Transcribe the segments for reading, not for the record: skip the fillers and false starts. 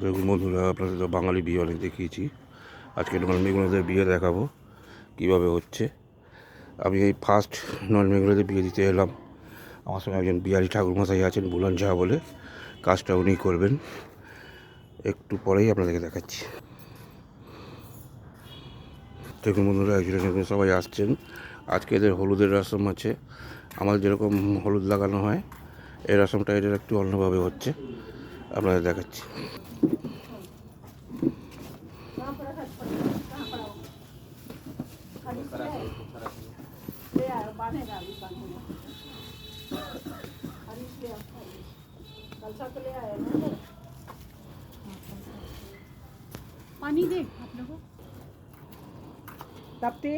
দেখুন বন্ধুরা, আপনাদের তো বাঙালি বিয়ে অনেক দেখিয়েছি। আজকে নন বেঙ্গলিদের বিয়ে দেখাবো কীভাবে হচ্ছে। আমি এই ফার্স্ট নন বেঙ্গলিদের বিয়ে দিতে এলাম। আমার সঙ্গে একজন বিহারি ঠাকুরমশাই আছেন, বুলন ঝা বলে, কাজটা উনি করবেন। একটু পরেই আপনাদেরকে দেখাচ্ছি। দেখুন বন্ধুরা, একজন সবাই আসছেন। আজকে এদের হলুদের রসম আছে। আমাদের যেরকম হলুদ লাগানো হয়, এই রসমটা এদের একটু অন্যভাবে হচ্ছে, আপনাদের দেখাচ্ছি। पानी दे आप लोगों तब ते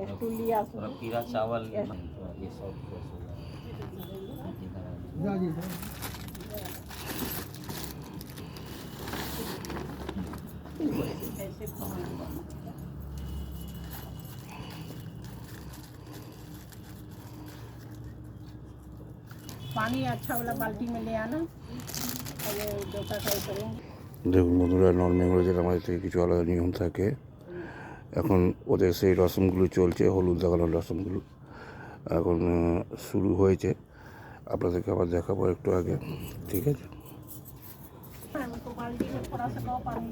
একটু লিয়া थोड़ा पीला चावल ये सब पानी अच्छा वाला बाल्टी में ले आना और ये डोसा ट्राई करेंगे। দেখুন বন্ধুরা, নন বেঙ্গলিদের আমাদের থেকে কিছু আলাদা নিয়ম থাকে। এখন ওদের সেই রসমগুলো চলছে, হলুদ লাগানোর রসমগুলো এখন শুরু হয়েছে। আপনাদেরকে আবার দেখাবো একটু আগে, ঠিক আছে? तो बाल्टी में थोड़ा सा कम पानी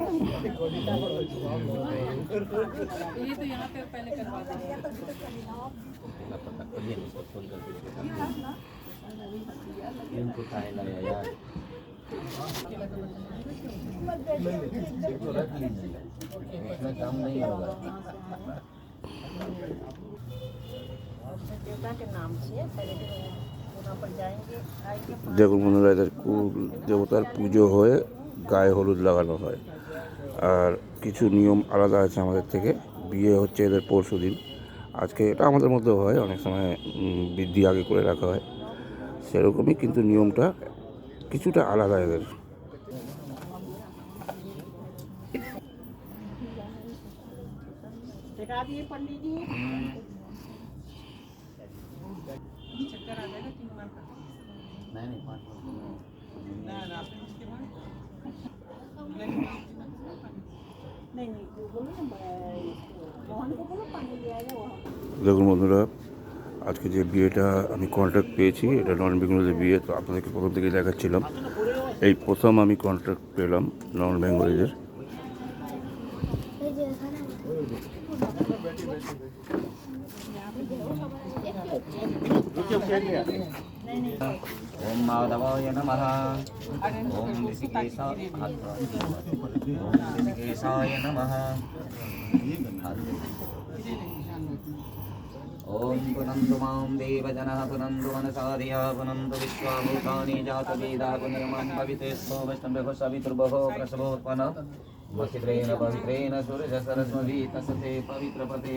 ये तो यहाँ पे पहले करवा देंगे। इनको खाए लगा यार इसमें काम नहीं होगा। देवता के नाम से पहले वहाँ पर जाएंगे आएंगे। দেখুন বন্ধুরা, এদের কুল দেবতার পুজো হয়ে গায়ে হলুদ লাগানো হয়। আর কিছু নিয়ম আলাদা আছে আমাদের থেকে। বিয়ে হচ্ছে এদের পরশু দিন। আজকে এটা আমাদের মধ্যেও হয়, অনেক সময় বৃদ্ধি আগে করে রাখা হয়, সেরকমই, কিন্তু নিয়মটা কিছুটা আলাদা এদের। दिखा दिए पंडित जी। चक्कर आ जाएगा 3 बार का। नहीं नहीं बोलो ना मोहन को बोलो पानी ले आएगा वहाँ। দেখুন বন্ধুরা, আজকে যে বিয়েটা আমি কন্ট্রাক্ট পেয়েছি, এটা নন বেঙ্গলিদের বিয়ে। তো আপনাদেরকে প্রথম থেকে দেখাচ্ছিলাম, এই প্রথম আমি কন্ট্রাক্ট পেলাম নন বেঙ্গলিদের। ओम माधवाय नमः। ओम ऋषिकेशाय नमः। ओम पुनन्तु मां देवजनः पुनन्तु मनसा धिया पुनन्तु विश्वाभूतानि जातवेदा पुनर्मां पवित्रेस्तो वैष्णवः सवितुर्भवो प्रसवोत्पन्न वसित्रेण पवित्रेण सूर्यसरस्वती तस्ते पवित्रपते